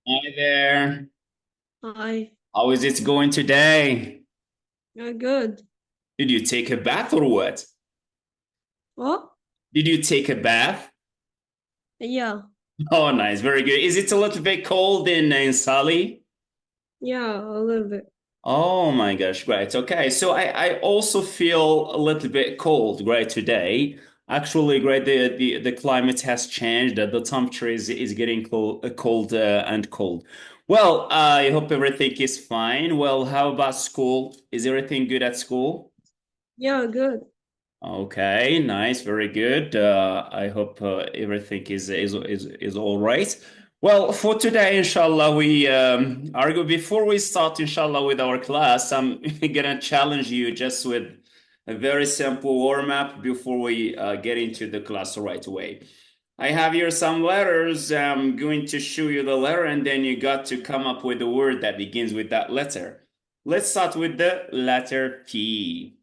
Hi there. Hi. How is it going today? Yeah, good. Did you take a bath or what? What? Did you take a bath? Yeah. Oh, nice. Very good. Is it a little bit cold in Sali? Yeah, a little bit. Oh my gosh, great. Okay, so I also feel a little bit cold, great, today. Actually, great, the climate has changed. The temperature is getting cold and cold. Well, I hope everything is fine. Well, how about school? Is everything good at school? Yeah, good. Okay, nice, very good. I hope everything is all right. Well, for today, inshallah, we are good. Before we start, inshallah, with our class, I'm gonna challenge you just with a very simple warm up before we get into the class right away. I have here some letters. I'm going to show you the letter, and then you got to come up with a word that begins with that letter. Let's start with the letter P.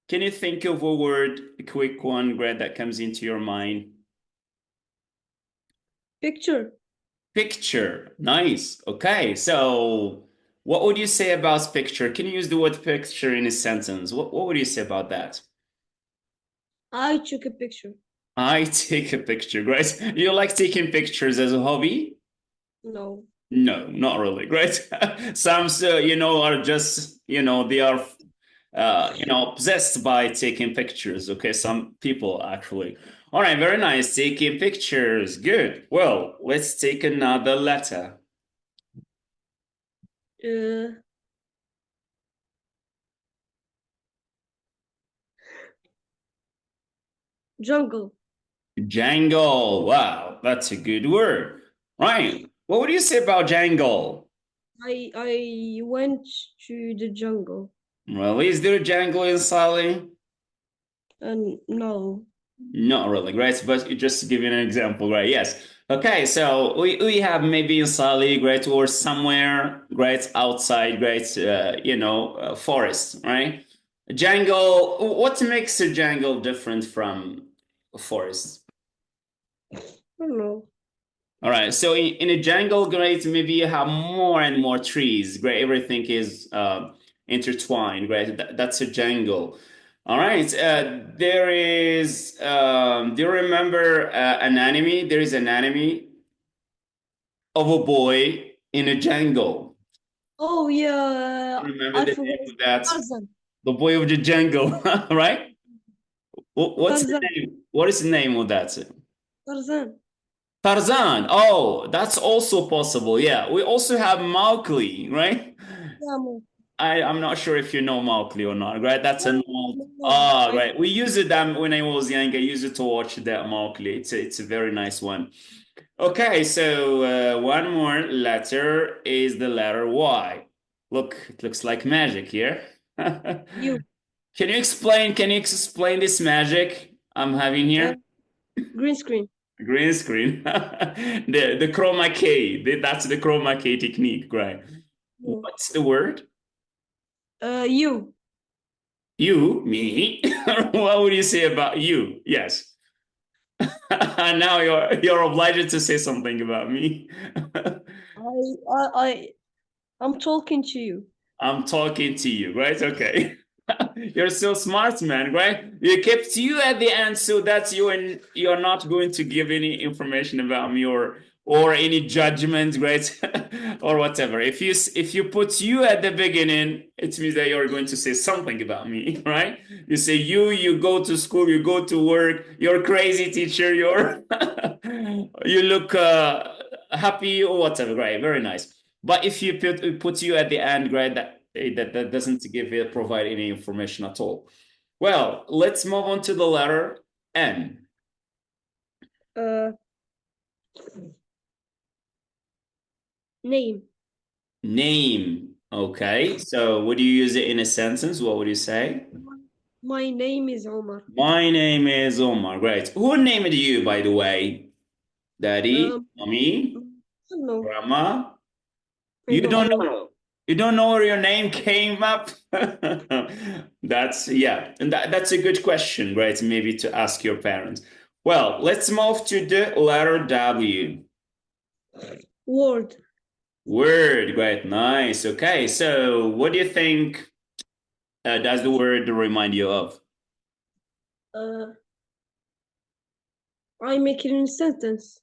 Can you think of a word, a quick one, Greg, that comes into your mind? Picture. Picture. Nice. Okay, so what would you say about picture? Can you use the word picture in a sentence? What would you say about that? I took a picture. I take a picture, great. You like taking pictures as a hobby? No. No, not really, great. Some, are just, they are obsessed by taking pictures. Okay, some people actually. All right, very nice. Taking pictures. Good. Well, let's take another letter. Uh, Jungle. Jangle. Wow, that's a good word. Right. What would you say about jangle? I went to the jungle. Well, is there a jangle in Sally? And no. Not really, great. But just to give you an example, right? Yes. Okay, so we have maybe in Sali, great, or somewhere, great, outside, great, forest, right? Jungle, what makes a jungle different from a forest? I don't know. All right, so in a jungle, great, maybe you have more and more trees, great, everything is intertwined, great, that's a jungle. All right, there is, do you remember an anime? There is an anime of a boy in a jungle. Oh yeah. Remember I the forgot. name of that? Tarzan. The boy of the jungle, right? What's the Tarzan. name? What is the name of that? Tarzan. Tarzan. Oh, that's also possible. Yeah, we also have Mowgli, right? Yeah, no. I'm not sure if you know Mowgli or not, right? That's an No, old. no, no. Ah, I right. We used it when I was young. I used it to watch that Mowgli. It's a very nice one. Okay, so one more letter is the letter Y. Look, it looks like magic here. you. Can you explain this magic I'm having Uh, here? green screen. Green screen. The chroma key. That's the chroma key technique, right? No. What's the word? You. You, me. What would you say about you? Yes. Now you're obliged to say something about me. I I'm talking to you. I'm talking to you, right? Okay. You're so smart, man, right? You kept you at the end so that you're not going to give any information about me or any judgment, right? Or whatever. If you put you at the beginning, it means that you're going to say something about me, right? You say you go to school, you go to work, you're crazy teacher, you look happy or whatever, right? Very nice. But if you put you at the end, right, that doesn't provide any information at all. Well, let's move on to the letter N. Uh, Name. Name. Okay, so would you use it in a sentence? What would you say? My name is Omar. My name is Omar. Great. Who named you, by the way? Daddy, Um, mommy, no, grandma? I You don't don't know. know. You don't know where your name came up? That's yeah, and that's a good question, right? Maybe to ask your parents. Well, let's move to the letter W. Word. Word, great, nice. Okay, so what do you think does the word remind you of? Uh, I make it in a sentence.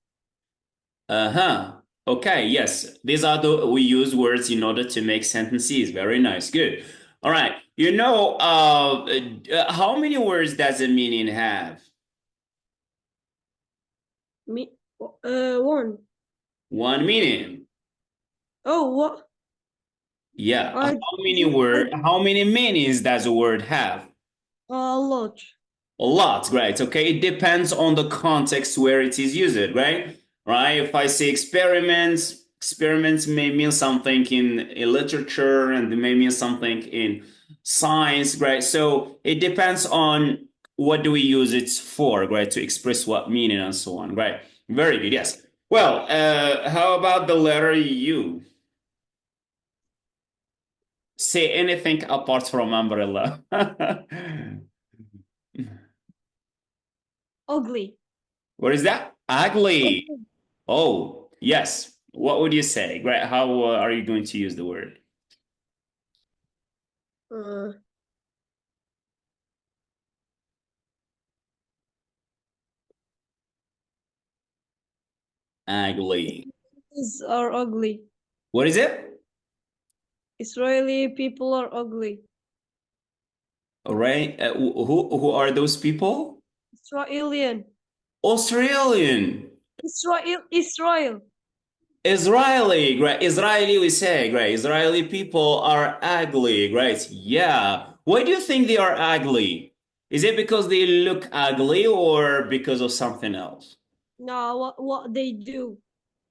Uh-huh. Okay, yes. These are we use words in order to make sentences. Very nice. Good. All right. How many words does a meaning have? Me, one. One meaning. Oh, what? Yeah. I, I How many meanings does a word have? a lot. A lot, right? Okay, it depends on the context where it is used, right? Right? If I say experiments, experiments may mean something in literature and they may mean something in science, right? So it depends on what do we use it for, right? To express what meaning and so on, right? Very good, yes. Well, how about the letter U? Say anything apart from umbrella. Ugly. What is that? Ugly. Ugly. Oh, yes. What would you say? Right? How are you going to use the word? Uh, Ugly. Israelis are ugly. What is it? Israeli people are ugly. All right. Who are those people? Israelian. Australian. Israel. Israeli. Right. Israeli, we say. Right. Israeli people are ugly. Right. Yeah. Why do you think they are ugly? Is it because they look ugly or because of something else? No, what they do.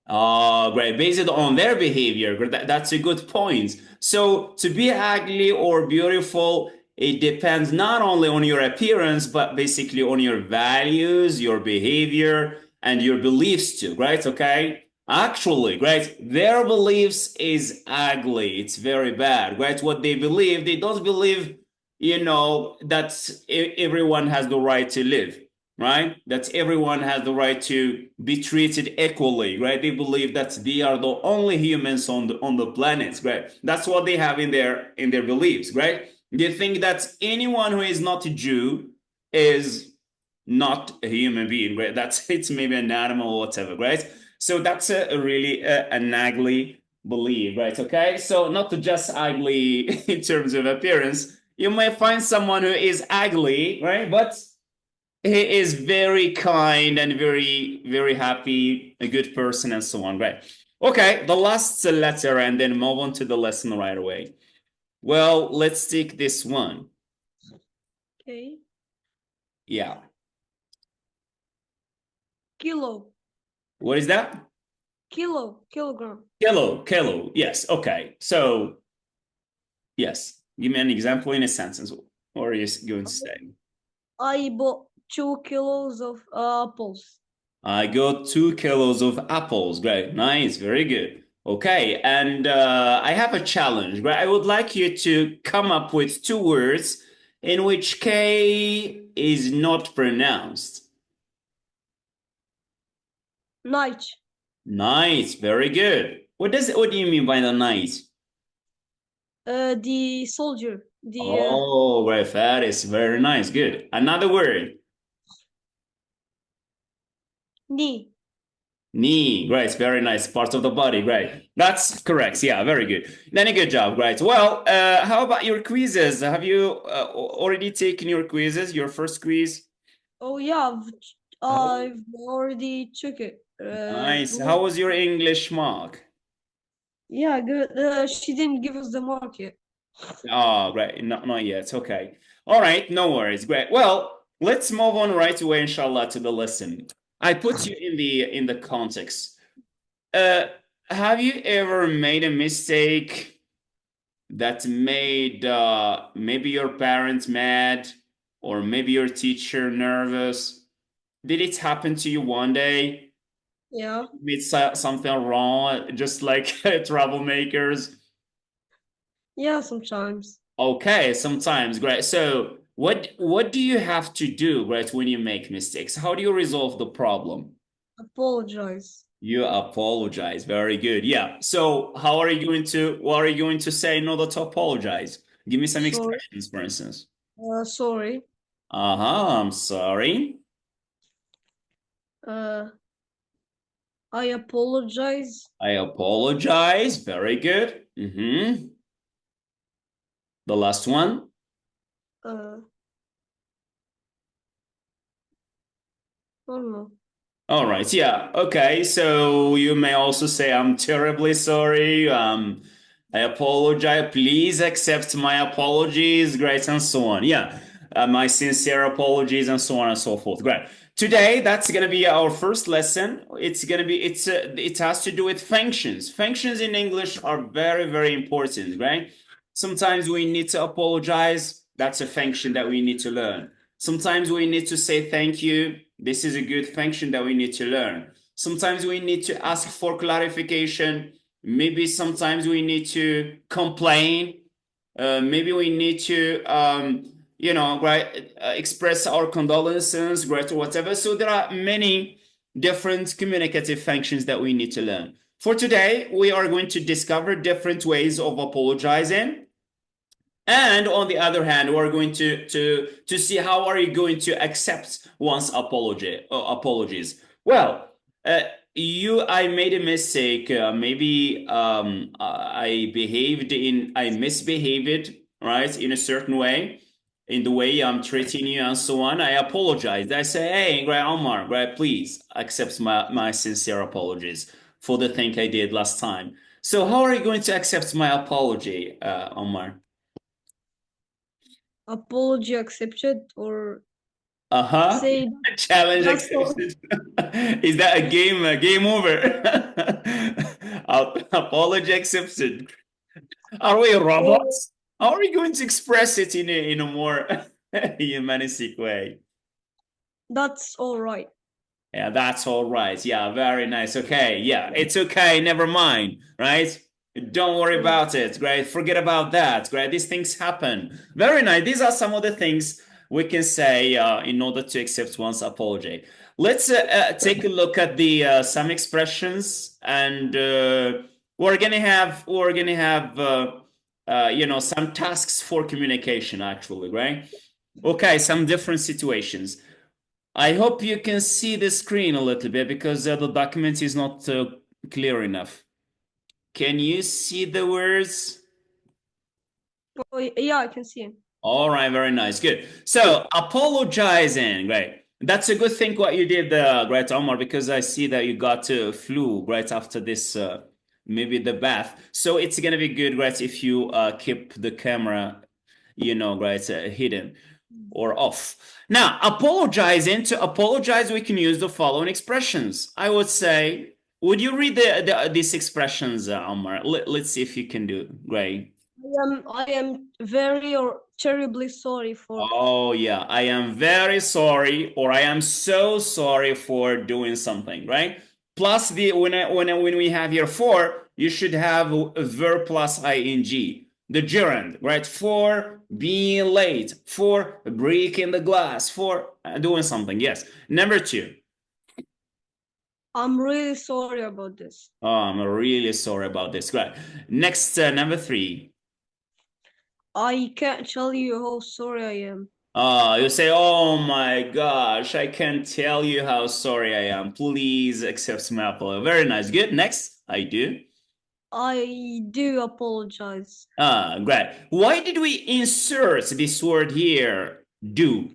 Oh, great. Based on their behavior. That's a good point. So, to be ugly or beautiful, it depends not only on your appearance, but basically on your values, your behavior, and your beliefs too, right? Okay. Actually, right, their beliefs is ugly. It's very bad, right? What they don't believe, that everyone has the right to live, right? That everyone has the right to be treated equally, right? They believe that they are the only humans on the planet, right? That's what they have in their beliefs, right? They think that anyone who is not a Jew is not a human being, right? That's it's maybe an animal or whatever, right? So that's a really an ugly belief, right? Okay, so not just ugly in terms of appearance. You might find someone who is ugly, right? But he is very kind and very, very happy, a good person, and so on. Right. Okay, the last letter, and then move on to the lesson right away. Well, let's take this one. Okay. Yeah. Kilo. What is that? Kilogram. Kilo. Yes. Okay. So, yes. Give me an example in a sentence. What are you going to say? I bought 2 kilos of apples. I got 2 kilos of apples. Great. Nice. Very good. Okay. And I have a challenge, right? I would like you to come up with 2 words in which K is not pronounced. Night. Nice. Very good. What do you mean by the nice? The soldier. The Oh, right. That is very nice. Good. Another word. knee. Knee, right? Very nice. Part of the body, right? That's correct. Yeah, very good. Then a good job, right? Well, how about your quizzes? Have you already taken your quizzes? Your first quiz? Oh yeah, Oh, I've already took it. nice. How was your English mark? Yeah, good. She didn't give us the mark yet. Oh, right. Not yet. Okay. All right. No worries. Great. Well, let's move on right away, inshallah, to the lesson. I put you in the context. Uh, have you ever made a mistake that made maybe your parents mad or maybe your teacher nervous? Did it happen to you one day? Yeah. You made something wrong, just like troublemakers? Yeah, sometimes. Okay, sometimes, great. So, what do you have to do, right, when you make mistakes? How do you resolve the problem? Apologize. You apologize. Very good. Yeah. So how are you going to, what are you going to say in order to apologize? Give me some Sorry. expressions, for instance. Sorry. Uh-huh. I'm sorry. Uh, I apologize. I apologize. Very good. Mm-hmm. The last one. Uh, oh no. All right. Yeah. Okay. So you may also say, I'm terribly sorry. I apologize. Please accept my apologies. Great. And so on. Yeah. My sincere apologies and so on and so forth. Great. Today, that's going to be our first lesson. It's going to be, it has to do with functions. Functions in English are very, very important, right? Sometimes we need to apologize. That's a function that we need to learn. Sometimes we need to say thank you. This is a good function that we need to learn. Sometimes we need to ask for clarification. Maybe sometimes we need to complain. Maybe we need to, right, express our condolences, right, or whatever. So there are many different communicative functions that we need to learn. For today, we are going to discover different ways of apologizing. And on the other hand, we're going to see how are you going to accept one's apologies. Well, I made a mistake. Maybe I misbehaved, right, in a certain way, in the way I'm treating you and so on. I apologize. I say, hey, Greg Omar, Greg, please accept my sincere apologies for the thing I did last time. So how are you going to accept my apology, Omar? Apology accepted or Uh-huh. say Challenge that's all. accepted. Is that a game over? Apology accepted. Are we Oh, robots? How are we going to express it in a more humanistic way? that's all right. Yeah, that's all right. Yeah, very nice. Okay. Yeah, it's okay. Never mind. Right? Don't worry Mm. about it. Great. Forget about that. Great. These things happen. Very nice. These are some of the things we can say in order to accept one's apology. Let's take a look at the some expressions, and we're gonna have some tasks for communication. Actually, right? Okay, some different situations. I hope you can see the screen a little bit because the document is not clear enough. Can you see the words? Oh, yeah, I can see it. All right, very nice, good. So apologizing, great. That's a good thing what you did, great Omar, because I see that you got flu right after this, maybe the bath. So it's gonna be good, right, if you keep the camera, right, hidden or off. Now, apologizing, to apologize, we can use the following expressions. I would say, would you read these expressions, Omar? Let's see if you can do. Great. I am very or terribly sorry for. Oh, yeah. I am very sorry, or I am so sorry for doing something, right? Plus, when we have here for, you should have a verb plus ing. The gerund, right? For being late, for breaking the glass, for doing something. Yes. Number two. I'm really sorry about this. Oh, I'm really sorry about this. Right. Next, number three. I can't tell you how sorry I am. You say, oh my gosh, I can't tell you how sorry I am. Please accept my apology. Very nice. Good. Next, I do. I do apologize. Great. Why did we insert this word here? Do.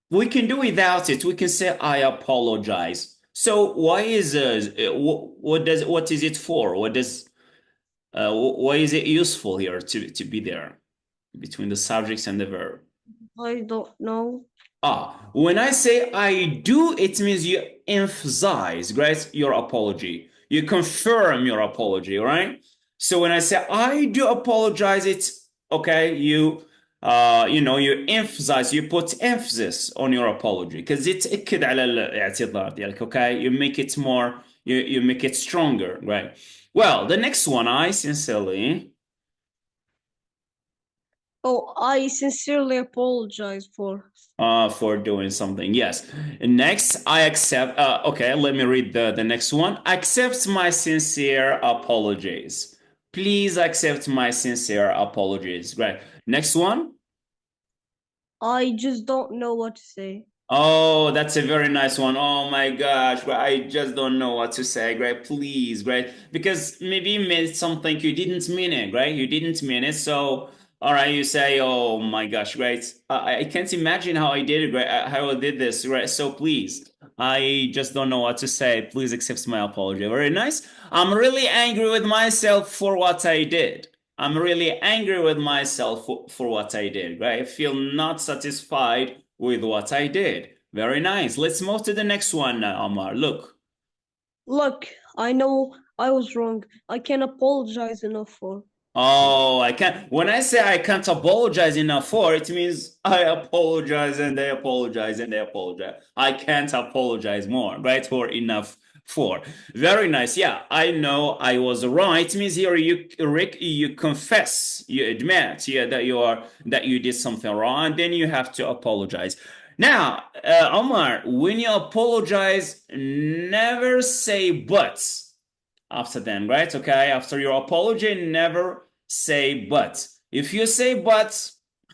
We can do without it. We can say, I apologize. So why is what is it for? Why is it useful here to be there between the subjects and the verb? I don't know. When I say I do, it means you emphasize, right, your apology. You confirm your apology, right? So when I say I do apologize, it's okay. You emphasize, you put emphasis on your apology because it's اكد على الاعتذار ديالك, okay? You make it more, you make it stronger, right? Well, the next one, I sincerely. Oh, I sincerely apologize for doing something. Yes. Next, I accept. Okay, let me read the next one. Accept my sincere apologies. Please accept my sincere apologies. Right. Next one. I just don't know what to say. Oh, that's a very nice one. Oh my gosh, well, I just don't know what to say, right? Please, right? Because maybe you meant something you didn't mean it, right? You didn't mean it. So, all right, you say, oh my gosh, right? I can't imagine how I did it, right? How I did this, right? So please, I just don't know what to say. Please accept my apology. Very nice. I'm really angry with myself for what I did. I'm really angry with myself for what I did, right? I feel not satisfied with what I did. Very nice. Let's move to the next one now, Omar. Look. Look, I know I was wrong. I can't apologize enough for. Oh, I can't. When I say I can't apologize enough for, it means I apologize and they apologize and they apologize. I can't apologize more, right? Or enough for. Very nice. Yeah, I know I was wrong. It means here you, Rick, you confess, you admit, yeah, that you did something wrong, and then you have to apologize. Now, Omar, when you apologize, never say but after them, right? Okay, after your apology, never say but. If you say but,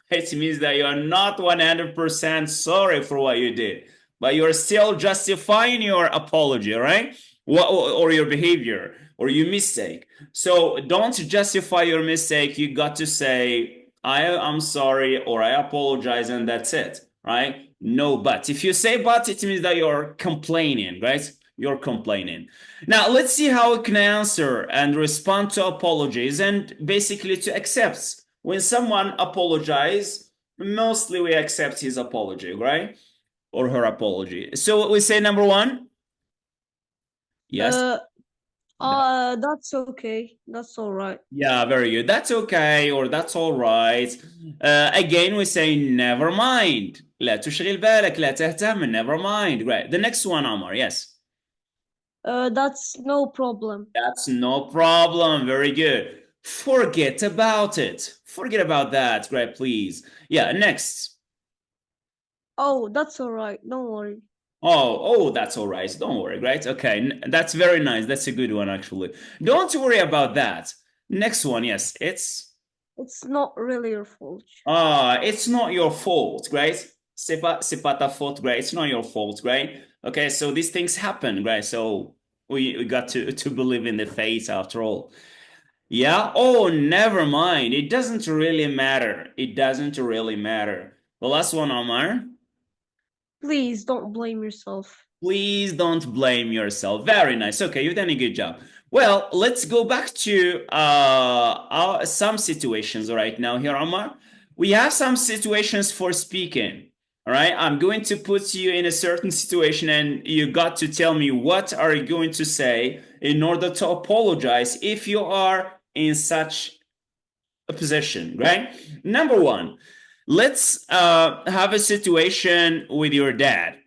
it means that you're not 100% sorry for what you did, but you're still justifying your apology, right? Or your behavior or your mistake. So don't justify your mistake. You got to say, I'm sorry or I apologize, and that's it, right? No but. If you say but, it means that you're complaining, right? You're complaining. Now, let's see how we can answer and respond to apologies and basically to accept. When someone apologizes, mostly we accept his apology, right? Or her apology. So we say number one. Yes. Uh, that's okay. That's all right. Yeah, very good. That's okay, or that's all right. Again, we say never mind. لا تشغل بالك, لا تهتم, never mind. Right. The next one, Omar. Yes. That's no problem. That's no problem. Very good. Forget about it. Forget about that. Great, please. Yeah, next. Oh, that's all right. Don't worry. Oh, that's all right. Don't worry, right? Okay, that's very nice. That's a good one, actually. Don't worry about that. Next one, yes, It's not really your fault. it's not your fault, right? C'est pas ta faute, right? It's not your fault, right? Okay, so these things happen, right? So we got to believe in the fate after all. Yeah. Oh, never mind. It doesn't really matter. It doesn't really matter. The last one, Omar. Please don't blame yourself. Please don't blame yourself. Very nice. Okay, you've done a good job. Well, let's go back to some situations right now here, Omar. We have some situations for speaking. All right, I'm going to put you in a certain situation, and you got to tell me what are you going to say in order to apologize if you are in such a position, right? Number one, let's have a situation with your dad.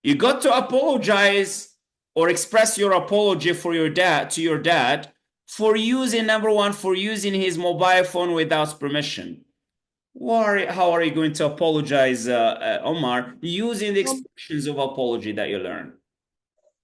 You got to apologize or express your apology for your dad to your dad for using number one, for using his mobile phone without permission. How are you going to apologize, Omar, using the Um, expressions of apology that you learn?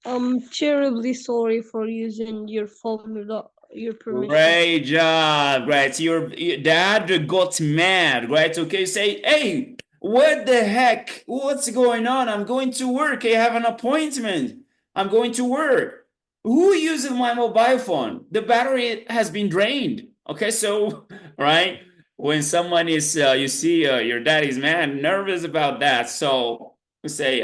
I'm terribly sorry for using your phone without your permission. Great job, right? Your dad got mad, right? Okay, say, hey, what the heck? What's going on? I'm going to work. I have an appointment. I'm going to work. Who uses my mobile phone? The battery has been drained. Okay, so, right? When someone is, you see, your dad is mad, nervous about that. So, you say,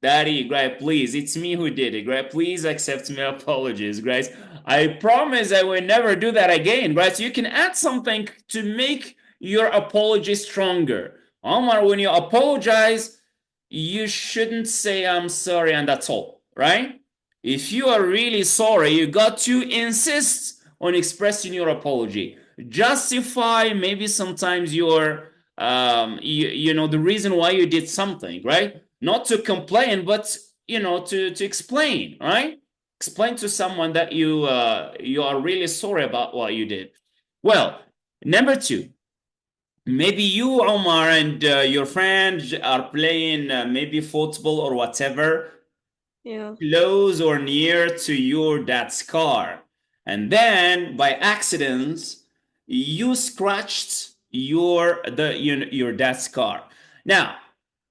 daddy, right, please, it's me who did it, right? Please accept my apologies, right? I promise I will never do that again, right? So you can add something to make your apology stronger. Omar, when you apologize, you shouldn't say I'm sorry and that's all, right? If you are really sorry, you got to insist on expressing your apology. Justify maybe sometimes your you know the reason why you did something, right? Not to complain, but to explain, right? Explain to someone that you are really sorry about what you did. Well, number two, maybe you, Omar, and your friend are playing maybe football or whatever, Yeah. close or near to your dad's car. And then by accident, you scratched your dad's car. Now,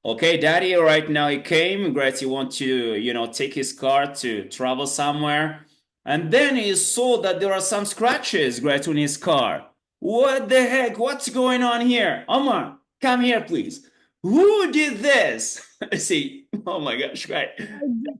okay, daddy, right now he came, great, you want to, take his car to travel somewhere. And then he saw that there are some scratches, great, on his car. What the heck? What's going on here? Omar, come here, please. Who did this? See, oh my gosh, right.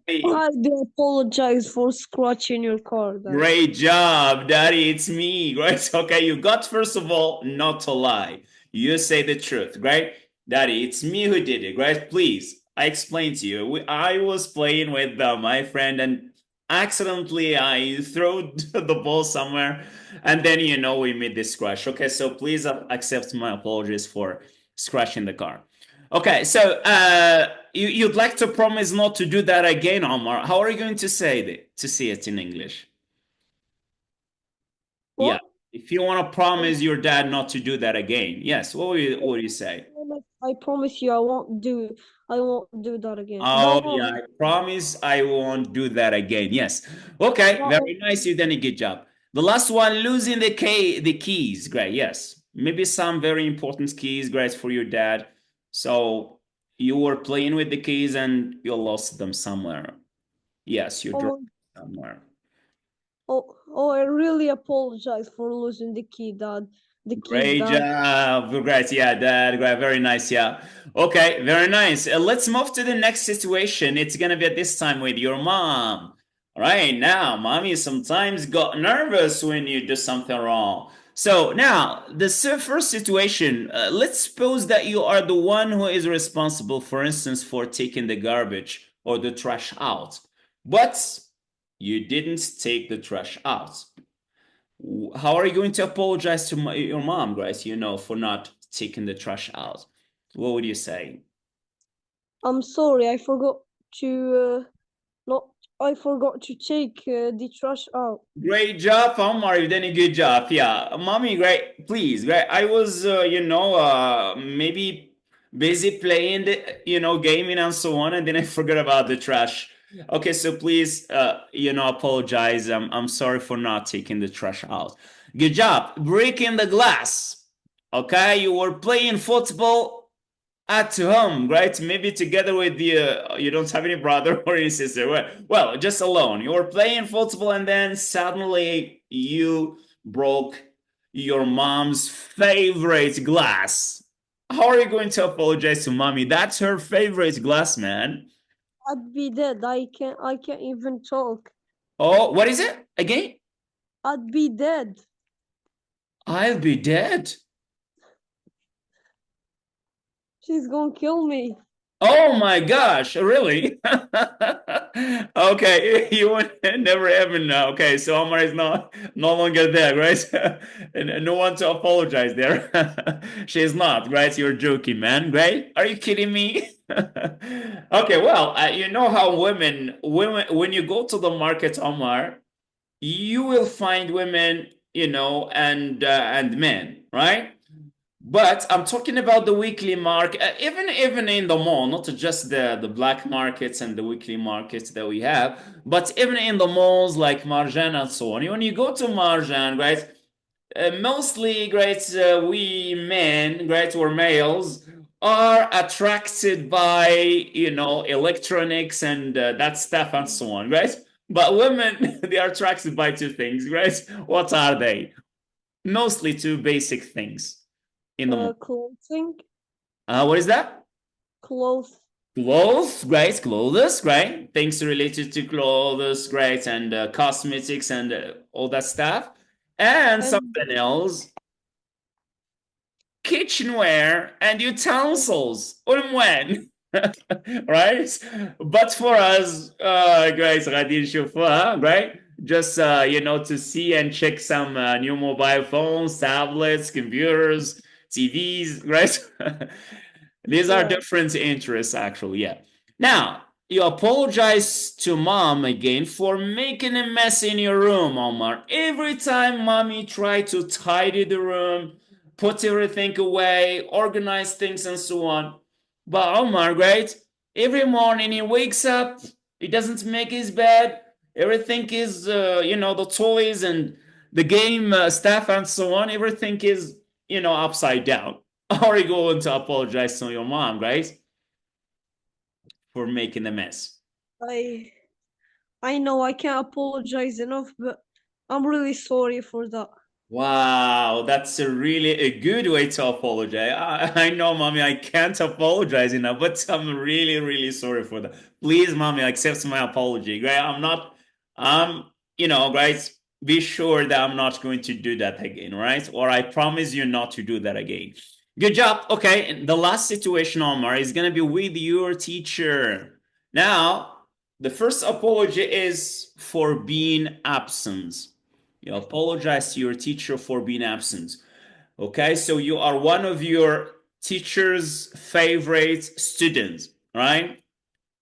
I do apologize for scratching your car, Dad. Great job, Daddy. It's me, right? Okay, you got first of all not to lie. You say the truth, right? Daddy, it's me who did it, right? Please, I explained to you. I was playing with my friend and accidentally I threw the ball somewhere and then we made this crash. Okay, so please accept my apologies for scratching the car. Okay, so you'd like to promise not to do that again, Omar. How are you going to say it to see it in English? Yeah. What? If you want to Um, promise your dad not to do that again, yes. What would you say? I promise you, I won't do that again. Oh yeah, I promise I won't do that again. Yes. Okay, That very nice. You done a good job. The last one, losing the keys. Great. Yes. Maybe some very important keys. Great for your dad. So you were playing with the keys and you lost them somewhere. Yes, you oh, dropped them somewhere. I really apologize for losing the key, Dad. The keys, Great Dad. job. Great. Yeah, that great. Very nice. Yeah. Okay, very nice. Let's move to the next situation. It's gonna be at this time with your mom. All right, now, mommy sometimes got nervous when you do something wrong. So now, the first situation, let's suppose that you are the one who is responsible, for instance, for taking the garbage or the trash out, but you didn't take the trash out. How are you going to apologize to your mom, Grace, for not taking the trash out? What would you say? I'm sorry, not. I forgot to take the trash out. Great job, Omar. You did a good job. Yeah, mommy, great. Please, great. I was, maybe busy playing the, gaming and so on, and then I forgot about the trash. Okay, so please, apologize. I'm sorry for not taking the trash out. Good job. Breaking the glass. Okay, you were playing football at home, right? Maybe together with you don't have any brother or any sister. Well, just alone. You were playing football and then suddenly you broke your mom's favorite glass. How are you going to apologize to mommy? That's her favorite glass, man. I'd be dead. I can't even talk. Oh, what is it again? I'd be dead. I'll be dead. She's gonna kill me. Oh my gosh, really? Okay, you would never ever know. Okay, so Omar is no longer there, right? And no one to apologize there. She's not, right? You're joking, man, right? Are you kidding me? Okay, well, you know how women, when you go to the market, Omar, you will find women, and men, right? But I'm talking about the weekly market, even in the mall, not just the black markets and the weekly markets that we have, but even in the malls like Marjan and so on. When you go to Marjan, right, mostly, right, we men, right, or males, are attracted by electronics and that stuff and so on, right? But women, they are attracted by two things, right? What are they? Mostly two basic things in the mall. Clothing, What is that? clothes, Clothes, great. Clothes, great. Things related to clothes, great, and cosmetics and all that stuff. And and something else, kitchenware and utensils. when? Right? But for us, guys, غادي نشوفوها, right? Just to see and check some new mobile phones, tablets, computers, TVs, right? These are yeah. different interests, actually. Yeah. Now, you apologize to mom again for making a mess in your room, Omar. Every time mommy tried to tidy the room, put everything away, organize things, and so on. But Omar, right? Every morning he wakes up, he doesn't make his bed. Everything is, the toys and the game stuff and so on. Everything is, upside down. Are you going to apologize to your mom, right? For making a mess. I I know I can't apologize enough, but I'm really sorry for that. Wow, that's a good way to apologize. I know, mommy, I can't apologize enough, but I'm really, really sorry for that. Please, mommy, accept my apology. Right? Guys, be sure that I'm not going to do that again, right? Or I promise you not to do that again. Good job. Okay, and the last situation, Omar, is gonna be with your teacher. Now, the first apology is for being absent. You apologize to your teacher for being absent. Okay, so you are one of your teacher's favorite students, right?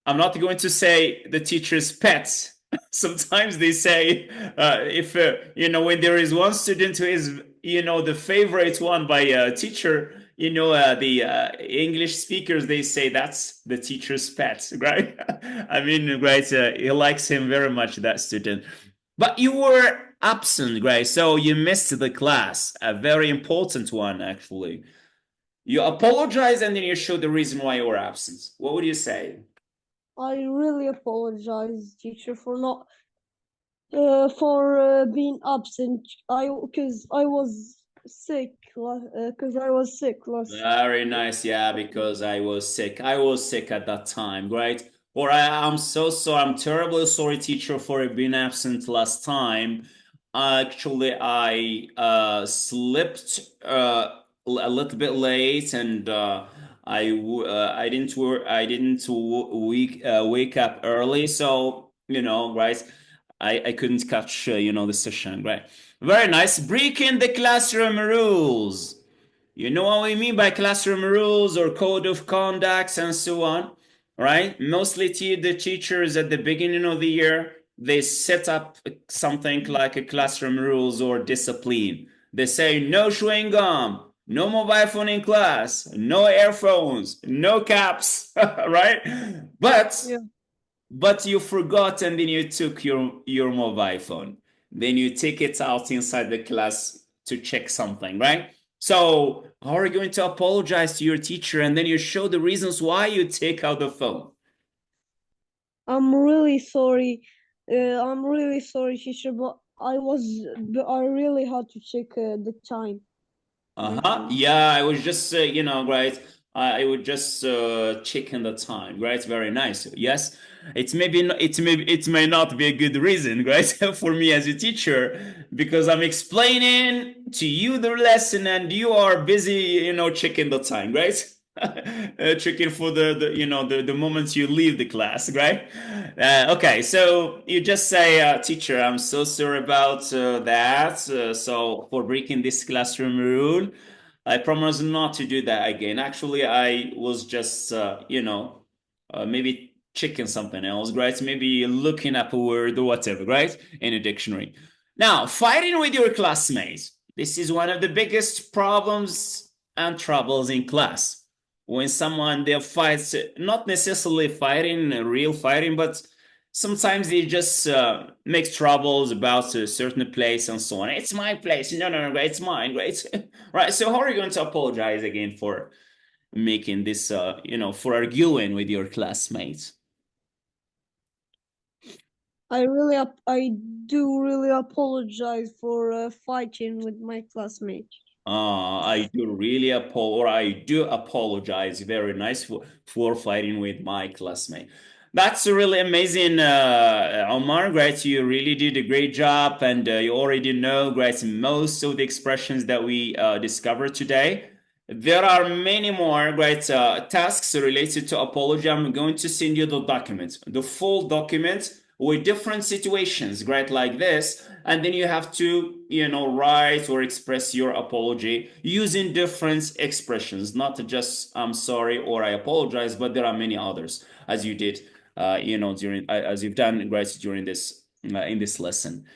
I'm not going to say the teacher's pets. Sometimes they say if when there is one student who is the favorite one by a teacher, the English speakers, they say that's the teacher's pet, right? I mean, right? He likes him very much, that student. But you were absent, right? So you missed the class, a very important one, actually. You apologize and then you show the reason why you were absent. What would you say? I really apologize, teacher, for not for being absent. Because I was sick. Because I was sick last. Very nice, yeah, because I was sick. I was sick at that time, right? Or I'm so sorry. I'm terribly sorry, teacher, for being absent last time. Actually, I slept a little bit late, and I didn't wake up early, so right. I couldn't catch the session, right? Very nice. Breaking the classroom rules. You know what we mean by classroom rules or code of conducts and so on, right? Mostly the teachers at the beginning of the year, they set up something like a classroom rules or discipline. They say no chewing gum, no mobile phone in class, no earphones, no caps, right? But Yeah. but you forgot and then you took your mobile phone. Then you take it out inside the class to check something, right? So how are you going to apologize to your teacher and then you show the reasons why you take out the phone? I'm really sorry. I'm really sorry, teacher, but I really had to check the time. My Uh-huh. phone. Yeah, I was just, right. I would just checking the time, right? Very nice. Yes, it may not be a good reason, right, for me as a teacher because I'm explaining to you the lesson and you are busy, checking the time, right? Checking for the moments you leave the class, right? Okay, so you just say, teacher, I'm so sorry about that. So for breaking this classroom rule, I promise not to do that again. Actually, I was just, maybe checking something else, right? Maybe looking up a word or whatever, right? In a dictionary. Now, fighting with your classmates. This is one of the biggest problems and troubles in class. When someone they fights, not necessarily fighting, real fighting, but sometimes they just make troubles about a certain place and so on. It's my place. No, no, no, it's mine, right? Right. So how are you going to apologize again for making this, for arguing with your classmates? I do really apologize for fighting with my classmates. I do apologize. Very nice for fighting with my classmate. That's really amazing, Omar. Great, you really did a great job, and you already know, great, most of the expressions that we discovered today. There are many more great tasks related to apology. I'm going to send you the document, the full document with different situations, right, like this, and then you have to write or express your apology using different expressions, not just I'm sorry or I apologize, but there are many others as you did during as you've done right during this in this lesson.